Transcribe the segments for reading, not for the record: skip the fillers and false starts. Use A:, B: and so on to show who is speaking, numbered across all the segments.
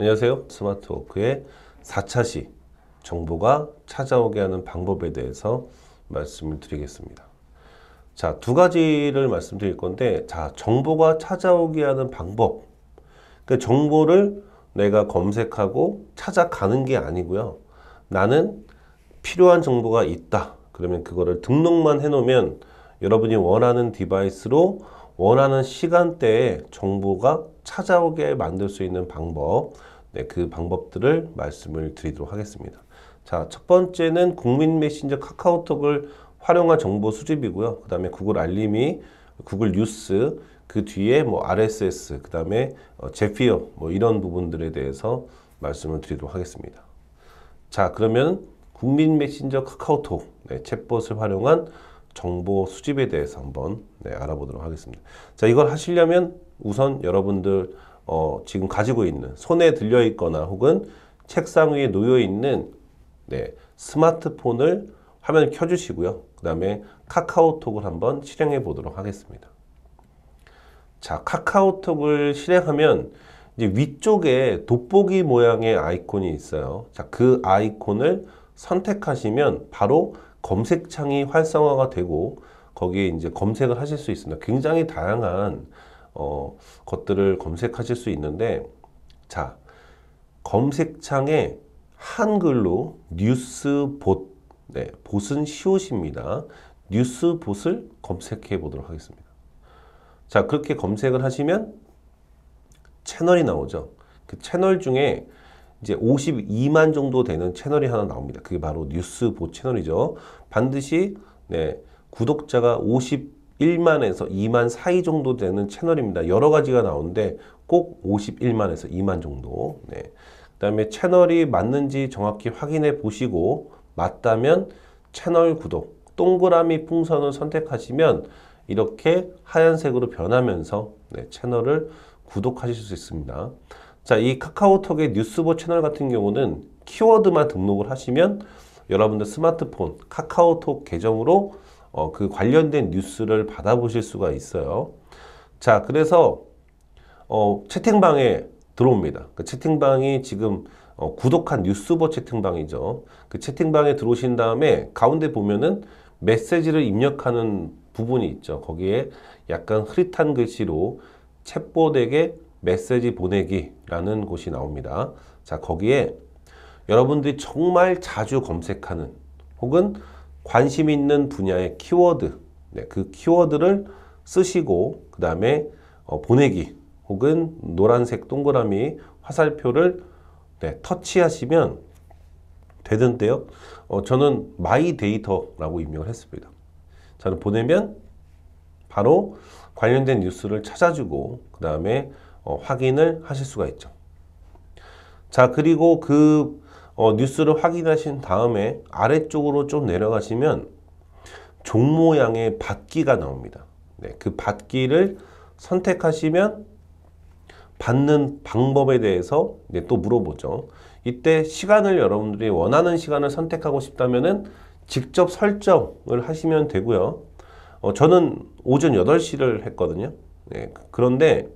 A: 안녕하세요. 스마트워크의 4차시 정보가 찾아오게 하는 방법에 대해서 말씀을 드리겠습니다. 자, 두 가지를 말씀드릴 건데, 자, 정보가 찾아오게 하는 방법. 그 정보를 내가 검색하고 찾아가는 게 아니고요. 나는 필요한 정보가 있다. 그러면 그거를 등록만 해놓으면 여러분이 원하는 디바이스로 원하는 시간대에 정보가 찾아오게 만들 수 있는 방법, 그 방법들을 말씀을 드리도록 하겠습니다. 자, 첫 번째는 국민 메신저 카카오톡을 활용한 정보 수집이고요. 그 다음에 구글 알림이, 구글 뉴스, 그 뒤에 뭐 RSS, 그 다음에 제피어, 뭐 이런 부분들에 대해서 말씀을 드리도록 하겠습니다. 자, 그러면 국민 메신저 카카오톡 챗봇을 활용한 정보 수집에 대해서 한번 알아보도록 하겠습니다. 자, 이걸 하시려면 우선 여러분들 지금 가지고 있는, 손에 들려 있거나 혹은 책상 위에 놓여 있는 스마트폰을 화면을 켜주시고요. 그 다음에 카카오톡을 한번 실행해 보도록 하겠습니다. 자, 카카오톡을 실행하면 이제 위쪽에 돋보기 모양의 아이콘이 있어요. 자, 그 아이콘을 선택하시면 바로 검색창이 활성화가 되고 거기에 이제 검색을 하실 수 있습니다. 굉장히 다양한 것들을 검색하실 수 있는데, 자, 검색창에 한글로 뉴스봇, 봇은 시옷입니다. 뉴스봇을 검색해 보도록 하겠습니다. 자, 그렇게 검색을 하시면 채널이 나오죠. 그 채널 중에 이제 52만 정도 되는 채널이 하나 나옵니다. 그게 바로 뉴스봇 채널이죠. 반드시 구독자가 51만에서 2만 사이 정도 되는 채널입니다. 여러 가지가 나오는데 꼭 51만에서 2만 정도. 그 다음에 채널이 맞는지 정확히 확인해 보시고 맞다면 채널 구독, 동그라미 풍선을 선택하시면 이렇게 하얀색으로 변하면서 채널을 구독하실 수 있습니다. 자, 이 카카오톡의 뉴스봇 채널 같은 경우는 키워드만 등록을 하시면 여러분들 스마트폰 카카오톡 계정으로 그 관련된 뉴스를 받아보실 수가 있어요. 자, 그래서 채팅방에 들어옵니다. 그 채팅방이 지금 구독한 뉴스봇 채팅방이죠. 그 채팅방에 들어오신 다음에 가운데 보면은 메시지를 입력하는 부분이 있죠. 거기에 약간 흐릿한 글씨로 챗봇에게 메시지 보내기라는 곳이 나옵니다. 자, 거기에 여러분들이 정말 자주 검색하는 혹은 관심 있는 분야의 키워드, 그 키워드를 쓰시고 그 다음에 보내기 혹은 노란색 동그라미 화살표를 터치하시면 되는데요. 저는 마이 데이터라고 입력을 했습니다. 저는 보내면 바로 관련된 뉴스를 찾아주고 그 다음에 확인을 하실 수가 있죠. 자, 그리고 그 뉴스를 확인하신 다음에 아래쪽으로 좀 내려가시면 종 모양의 받기가 나옵니다. 그 받기를 선택하시면 받는 방법에 대해서 또 물어보죠. 이때 시간을 여러분들이 원하는 시간을 선택하고 싶다면은 직접 설정을 하시면 되고요. 저는 오전 8시를 했거든요. 그런데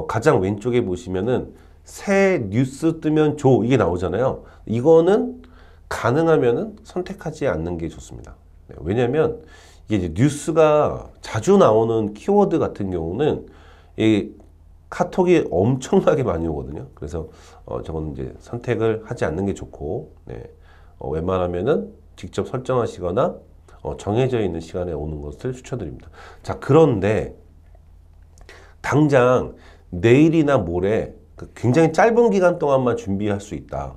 A: 가장 왼쪽에 보시면은 새 뉴스 뜨면 줘 이게 나오잖아요. 이거는 가능하면은 선택하지 않는 게 좋습니다. 왜냐면 이게 이제 뉴스가 자주 나오는 키워드 같은 경우는 이 카톡이 엄청나게 많이 오거든요. 그래서 저건 이제 선택을 하지 않는 게 좋고, 웬만하면은 직접 설정하시거나 정해져 있는 시간에 오는 것을 추천드립니다. 자, 그런데 당장 내일이나 모레 굉장히 짧은 기간 동안만 준비할 수 있다.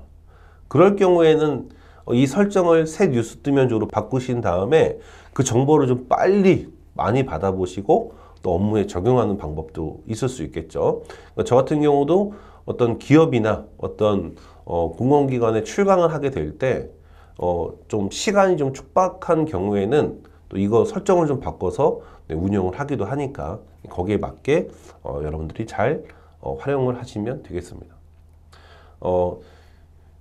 A: 그럴 경우에는 이 설정을 새 뉴스 뜨면 줘로 바꾸신 다음에 그 정보를 좀 빨리 많이 받아보시고 또 업무에 적용하는 방법도 있을 수 있겠죠. 저 같은 경우도 어떤 기업이나 어떤 공공기관에 출강을 하게 될 때 좀 시간이 좀 촉박한 경우에는 또 이거 설정을 좀 바꿔서 운영을 하기도 하니까 거기에 맞게 여러분들이 잘 활용을 하시면 되겠습니다.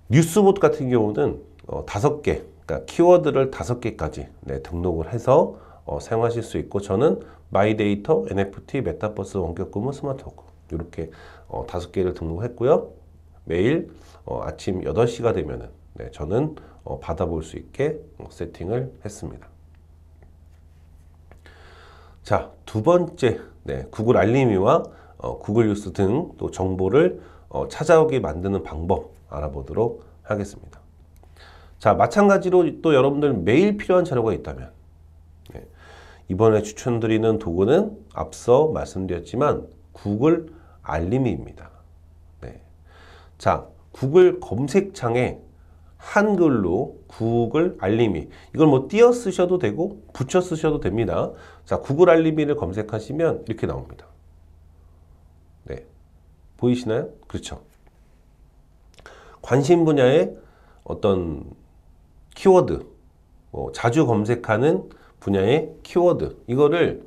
A: 뉴스봇 같은 경우는 5개, 그러니까 키워드를 5개까지 등록을 해서 사용하실 수 있고, 저는 마이데이터, NFT, 메타버스, 원격근무, 스마트워크 이렇게 5개를 등록했고요. 매일 아침 8시가 되면은 저는 받아볼 수 있게 세팅을 했습니다. 자, 두 번째, 구글 알림이와 구글 뉴스 등 또 정보를 찾아오게 만드는 방법 알아보도록 하겠습니다. 자, 마찬가지로 또 여러분들 매일 필요한 자료가 있다면 이번에 추천드리는 도구는 앞서 말씀드렸지만 구글 알림이입니다. 자, 구글 검색창에 한글로 구글 알림이, 이걸 뭐 띄어 쓰셔도 되고 붙여 쓰셔도 됩니다. 자, 구글 알림이를 검색하시면 이렇게 나옵니다. 보이시나요? 그렇죠. 관심 분야의 어떤 키워드, 자주 검색하는 분야의 키워드, 이거를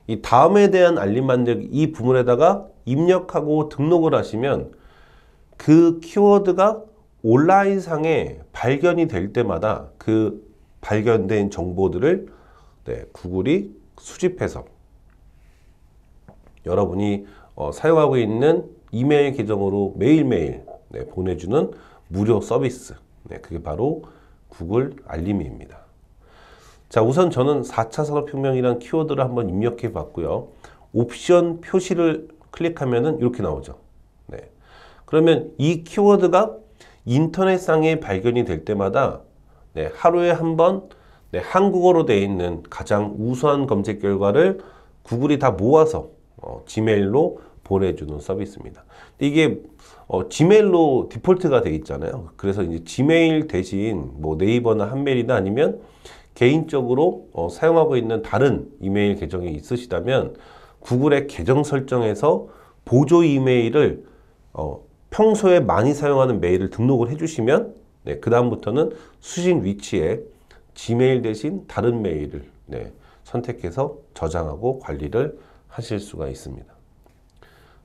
A: 이 다음에 대한 알림 만들기 이 부분에다가 입력하고 등록을 하시면 그 키워드가 온라인상에 발견이 될 때마다 그 발견된 정보들을 구글이 수집해서 여러분이 사용하고 있는 이메일 계정으로 매일매일 보내주는 무료 서비스, 그게 바로 구글 알림이입니다. 자, 우선 저는 4차 산업혁명이라는 키워드를 한번 입력해 봤고요. 옵션 표시를 클릭하면은 이렇게 나오죠. 그러면 이 키워드가 인터넷상에 발견이 될 때마다 하루에 한 번 한국어로 되어 있는 가장 우수한 검색 결과를 구글이 다 모아서 지메일로 보내주는 서비스입니다. 이게 지메일로 디폴트가 되어 있잖아요. 그래서 이제 지메일 대신 뭐 네이버나 한메일이나 아니면 개인적으로 사용하고 있는 다른 이메일 계정이 있으시다면 구글의 계정 설정에서 보조 이메일을 평소에 많이 사용하는 메일을 등록을 해주시면 그 다음부터는 수신 위치에 지메일 대신 다른 메일을 선택해서 저장하고 관리를 하실 수가 있습니다.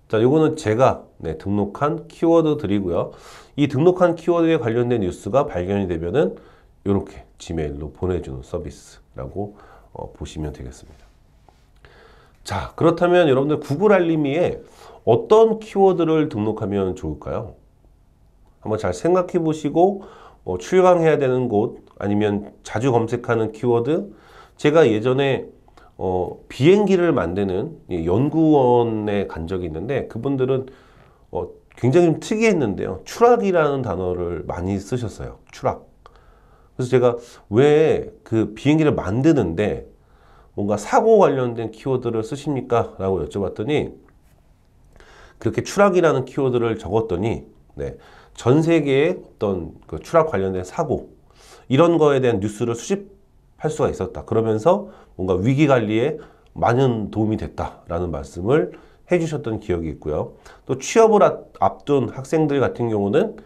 A: 자, 요거는 제가 등록한 키워드들이고요. 이 등록한 키워드에 관련된 뉴스가 발견이 되면은 이렇게 지메일로 보내주는 서비스라고 보시면 되겠습니다. 자, 그렇다면 여러분들 구글 알림이에 어떤 키워드를 등록하면 좋을까요? 한번 잘 생각해 보시고 출강해야 되는 곳 아니면 자주 검색하는 키워드, 제가 예전에 비행기를 만드는 연구원에 간 적이 있는데 그분들은 굉장히 좀 특이했는데요. 추락이라는 단어를 많이 쓰셨어요. 추락. 그래서 제가 왜 그 비행기를 만드는데 뭔가 사고 관련된 키워드를 쓰십니까? 라고 여쭤봤더니 그렇게 추락이라는 키워드를 적었더니 전 세계의 어떤 그 추락 관련된 사고 이런 거에 대한 뉴스를 수집할 수가 있었다. 그러면서 뭔가 위기 관리에 많은 도움이 됐다라는 말씀을 해주셨던 기억이 있고요. 또 취업을 앞둔 학생들 같은 경우는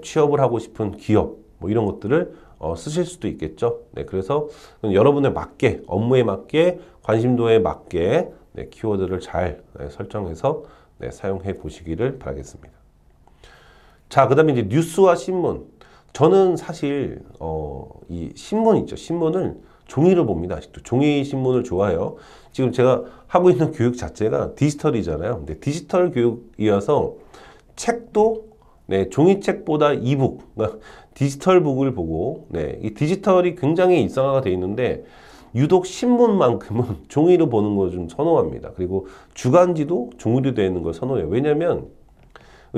A: 취업을 하고 싶은 기업 뭐 이런 것들을 쓰실 수도 있겠죠. 그래서 여러분에 맞게, 업무에 맞게, 관심도에 맞게 키워드를 잘 설정해서 사용해 보시기를 바라겠습니다. 자, 그 다음에 이제 뉴스와 신문. 저는 사실 이 신문 있죠. 신문을 종이로 봅니다. 아직도 종이 신문을 좋아해요. 지금 제가 하고 있는 교육 자체가 디지털이잖아요. 근데 디지털 교육이어서 책도 종이책보다 이북, 그러니까 디지털 북을 보고 이 디지털이 굉장히 일상화가 되어 있는데 유독 신문만큼은 종이로 보는 걸 좀 선호합니다. 그리고 주간지도 종이로 되어 있는 걸 선호해요. 왜냐면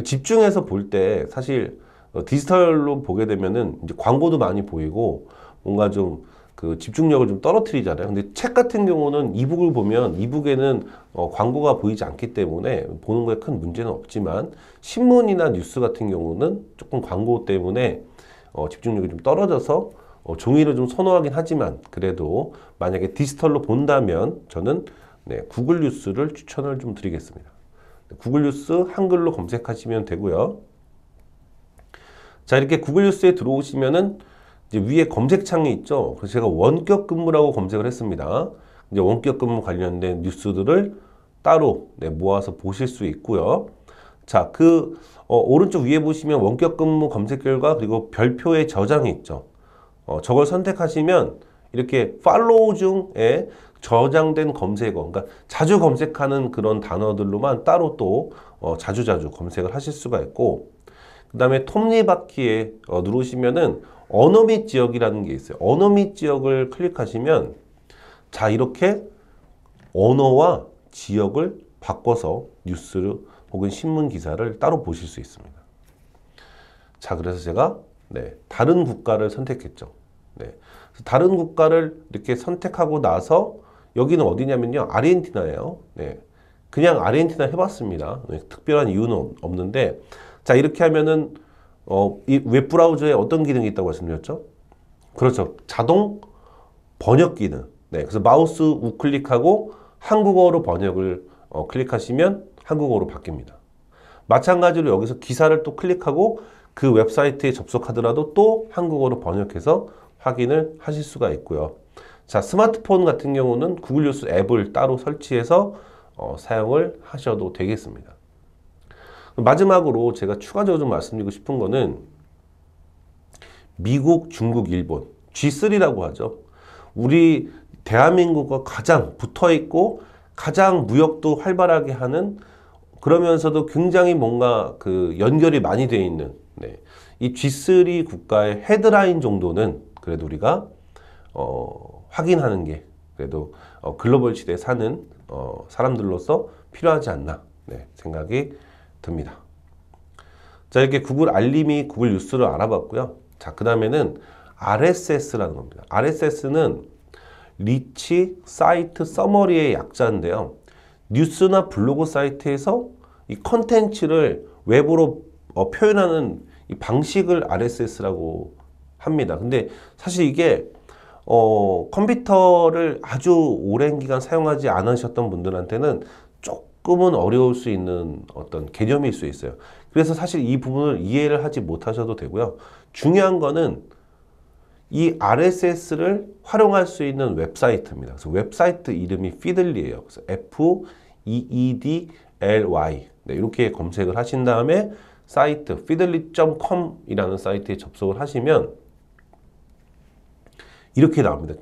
A: 집중해서 볼 때 사실 디지털로 보게 되면은 이제 광고도 많이 보이고 뭔가 좀 그 집중력을 좀 떨어뜨리잖아요. 근데 책 같은 경우는 이북을 보면 이북에는 광고가 보이지 않기 때문에 보는 거에 큰 문제는 없지만 신문이나 뉴스 같은 경우는 조금 광고 때문에 집중력이 좀 떨어져서 종이를 좀 선호하긴 하지만 그래도 만약에 디지털로 본다면 저는 구글 뉴스를 추천을 좀 드리겠습니다. 구글 뉴스 한글로 검색하시면 되고요. 자, 이렇게 구글 뉴스에 들어오시면은 이제 위에 검색창이 있죠. 그래서 제가 원격 근무라고 검색을 했습니다. 이제 원격 근무 관련된 뉴스들을 따로 모아서 보실 수 있고요. 자, 오른쪽 위에 보시면 원격 근무 검색 결과 그리고 별표의 저장이 있죠. 저걸 선택하시면 이렇게 팔로우 중에 저장된 검색어, 그러니까 자주 검색하는 그런 단어들로만 따로 또 자주자주 검색을 하실 수가 있고, 그 다음에 톱니바퀴에 누르시면은 언어 및 지역이라는 게 있어요. 언어 및 지역을 클릭하시면 자, 이렇게 언어와 지역을 바꿔서 뉴스를 혹은 신문 기사를 따로 보실 수 있습니다. 자, 그래서 제가 다른 국가를 선택했죠. 그래서 다른 국가를 이렇게 선택하고 나서 여기는 어디냐면요, 아르헨티나예요. 그냥 아르헨티나 해봤습니다. 특별한 이유는 없는데, 자, 이렇게 하면은 이 웹브라우저에 어떤 기능이 있다고 말씀드렸죠? 그렇죠. 자동 번역 기능. 그래서 마우스 우클릭하고 한국어로 번역을 클릭하시면 한국어로 바뀝니다. 마찬가지로 여기서 기사를 또 클릭하고 그 웹사이트에 접속하더라도 또 한국어로 번역해서 확인을 하실 수가 있고요. 자, 스마트폰 같은 경우는 구글 뉴스 앱을 따로 설치해서 사용을 하셔도 되겠습니다. 마지막으로 제가 추가적으로 좀 말씀드리고 싶은 거는 미국, 중국, 일본 G3라고 하죠. 우리 대한민국과 가장 붙어있고 가장 무역도 활발하게 하는, 그러면서도 굉장히 뭔가 그 연결이 많이 되어 있는 이 G3 국가의 헤드라인 정도는 그래도 우리가 확인하는 게 그래도 글로벌 시대에 사는 사람들로서 필요하지 않나 생각이 듭니다. 자, 이렇게 구글 알림이 구글 뉴스를 알아봤고요. 자, 그 다음에는 RSS라는 겁니다. RSS는 리치 사이트 서머리의 약자인데요. 뉴스나 블로그 사이트에서 이 컨텐츠를 웹으로 표현하는 이 방식을 RSS라고 합니다. 근데 사실 이게 컴퓨터를 아주 오랜 기간 사용하지 않으셨던 분들한테는 조금은 어려울 수 있는 어떤 개념일 수 있어요. 그래서 사실 이 부분을 이해를 하지 못하셔도 되고요. 중요한 거는 이 RSS를 활용할 수 있는 웹사이트입니다. 그래서 웹사이트 이름이 피들리예요. 그래서 FEEDLY 이렇게 검색을 하신 다음에 사이트 feedly.com 이라는 사이트에 접속을 하시면 이렇게 나옵니다.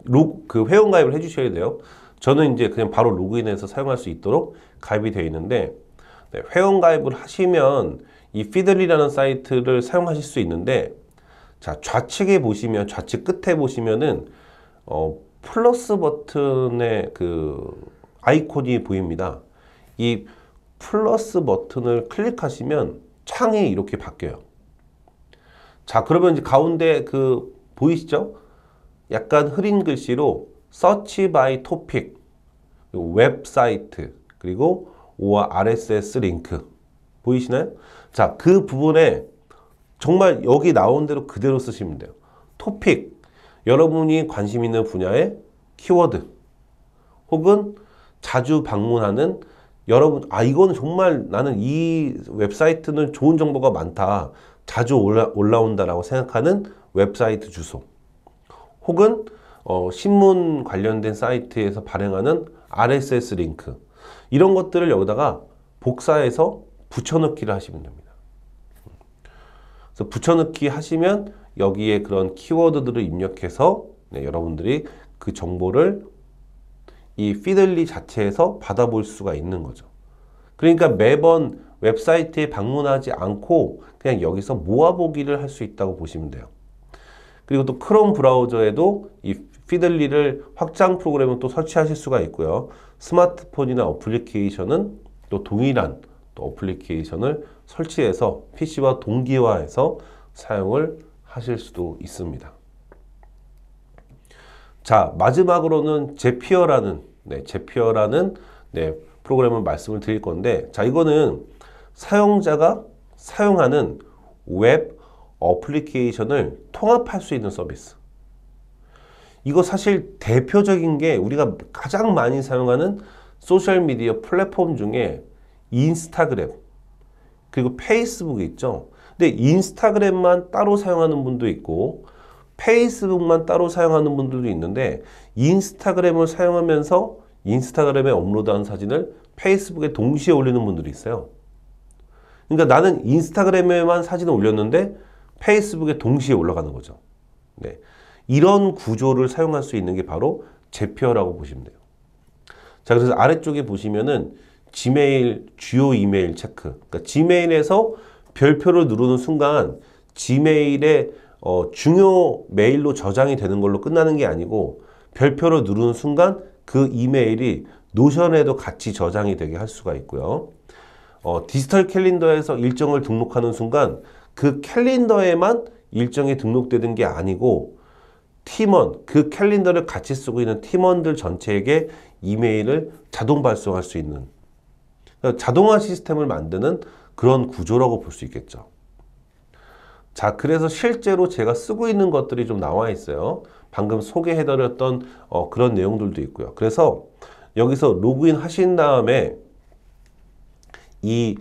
A: 그 회원가입을 해주셔야 돼요. 저는 이제 그냥 바로 로그인해서 사용할 수 있도록 가입이 되어 있는데, 회원가입을 하시면 이 feedly라는 사이트를 사용하실 수 있는데, 자, 좌측에 보시면, 좌측 끝에 보시면은 플러스 버튼의 그 아이콘이 보입니다. 이 플러스 버튼을 클릭하시면 창이 이렇게 바뀌어요. 자, 그러면 이제 가운데 그 보이시죠? 약간 흐린 글씨로 Search by Topic, 웹사이트, 그리고 or RSS 링크 보이시나요? 자, 그 부분에 정말 여기 나온 대로 그대로 쓰시면 돼요. 토픽, 여러분이 관심 있는 분야의 키워드, 혹은 자주 방문하는 여러분, 이거는 정말 나는 이 웹사이트는 좋은 정보가 많다, 자주 올라온다라고 생각하는 웹사이트 주소, 혹은 신문 관련된 사이트에서 발행하는 RSS 링크, 이런 것들을 여기다가 복사해서 붙여넣기를 하시면 됩니다. 그래서 붙여넣기 하시면 여기에 그런 키워드들을 입력해서 여러분들이 그 정보를 이 피들리 자체에서 받아볼 수가 있는 거죠. 그러니까 매번 웹사이트에 방문하지 않고 그냥 여기서 모아보기를 할 수 있다고 보시면 돼요. 그리고 또 크롬 브라우저에도 이 피들리를 확장 프로그램을 또 설치하실 수가 있고요. 스마트폰이나 어플리케이션은 또 동일한 또 어플리케이션을 설치해서 PC와 동기화해서 사용을 하실 수도 있습니다. 자, 마지막으로는 제피어라는 프로그램을 말씀을 드릴 건데, 자, 이거는 사용자가 사용하는 웹 어플리케이션을 통합할 수 있는 서비스. 이거 사실 대표적인 게 우리가 가장 많이 사용하는 소셜미디어 플랫폼 중에 인스타그램, 그리고 페이스북이 있죠. 근데 인스타그램만 따로 사용하는 분도 있고 페이스북만 따로 사용하는 분들도 있는데, 인스타그램을 사용하면서 인스타그램에 업로드한 사진을 페이스북에 동시에 올리는 분들이 있어요. 그러니까 나는 인스타그램에만 사진을 올렸는데 페이스북에 동시에 올라가는 거죠. 이런 구조를 사용할 수 있는 게 바로 제피어라고 보시면 돼요. 자, 그래서 아래쪽에 보시면은 지메일 주요 이메일 체크. 그러니까 지메일에서 별표를 누르는 순간 지메일의 중요 메일로 저장이 되는 걸로 끝나는 게 아니고 별표를 누르는 순간 그 이메일이 노션에도 같이 저장이 되게 할 수가 있고요. 디지털 캘린더에서 일정을 등록하는 순간 그 캘린더에만 일정이 등록되는 게 아니고 팀원, 그 캘린더를 같이 쓰고 있는 팀원들 전체에게 이메일을 자동 발송할 수 있는 그러니까 자동화 시스템을 만드는 그런 구조라고 볼 수 있겠죠. 자, 그래서 실제로 제가 쓰고 있는 것들이 좀 나와 있어요. 방금 소개해드렸던 그런 내용들도 있고요. 그래서 여기서 로그인 하신 다음에 이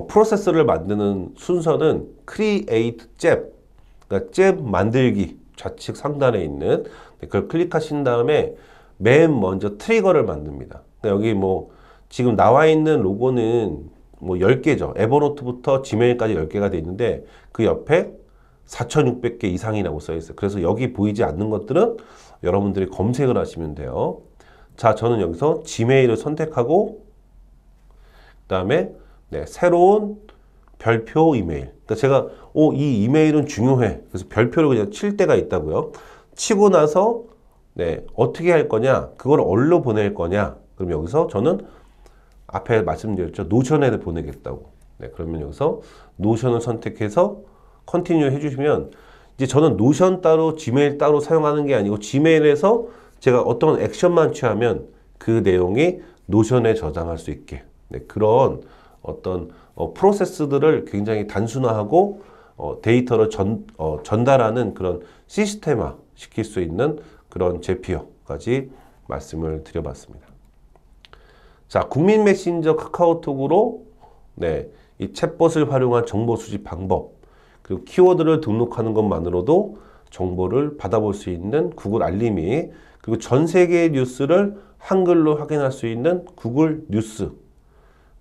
A: 프로세스를 만드는 순서는 Create Jab, 그러니까 Jab 만들기 좌측 상단에 있는 그걸 클릭하신 다음에 맨 먼저 트리거를 만듭니다. 그러니까 여기 뭐 지금 나와 있는 로고는 뭐 10개죠. 에버노트부터 지메일까지 10개가 돼 있는데 그 옆에 4,600개 이상이라고 써 있어요. 그래서 여기 보이지 않는 것들은 여러분들이 검색을 하시면 돼요. 자, 저는 여기서 지메일을 선택하고 그 다음에 새로운 별표 이메일. 그러니까 제가 이 이메일은 중요해. 그래서 별표를 그냥 칠 때가 있다고요. 치고 나서 어떻게 할 거냐? 그걸 어디로 보낼 거냐? 그럼 여기서 저는 앞에 말씀드렸죠. 노션에 보내겠다고. 그러면 여기서 노션을 선택해서 컨티뉴 해주시면 이제 저는 노션 따로 지메일 따로 사용하는 게 아니고 지메일에서 제가 어떤 액션만 취하면 그 내용이 노션에 저장할 수 있게 그런 어떤 프로세스들을 굉장히 단순화하고 데이터를 전달하는 그런 시스템화 시킬 수 있는 그런 제피어까지 말씀을 드려봤습니다. 자, 국민 메신저 카카오톡으로 이 챗봇을 활용한 정보 수집 방법 그리고 키워드를 등록하는 것만으로도 정보를 받아볼 수 있는 구글 알림이 그리고 전 세계의 뉴스를 한글로 확인할 수 있는 구글 뉴스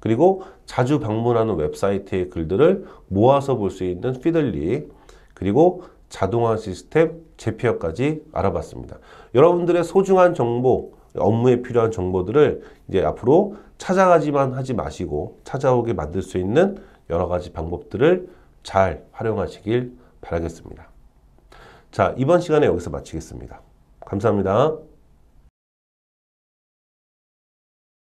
A: 그리고 자주 방문하는 웹사이트의 글들을 모아서 볼 수 있는 피들리 그리고 자동화 시스템 제피어까지 알아봤습니다. 여러분들의 소중한 정보, 업무에 필요한 정보들을 이제 앞으로 찾아가지만 하지 마시고 찾아오게 만들 수 있는 여러 가지 방법들을 잘 활용하시길 바라겠습니다. 자, 이번 시간에 여기서 마치겠습니다. 감사합니다.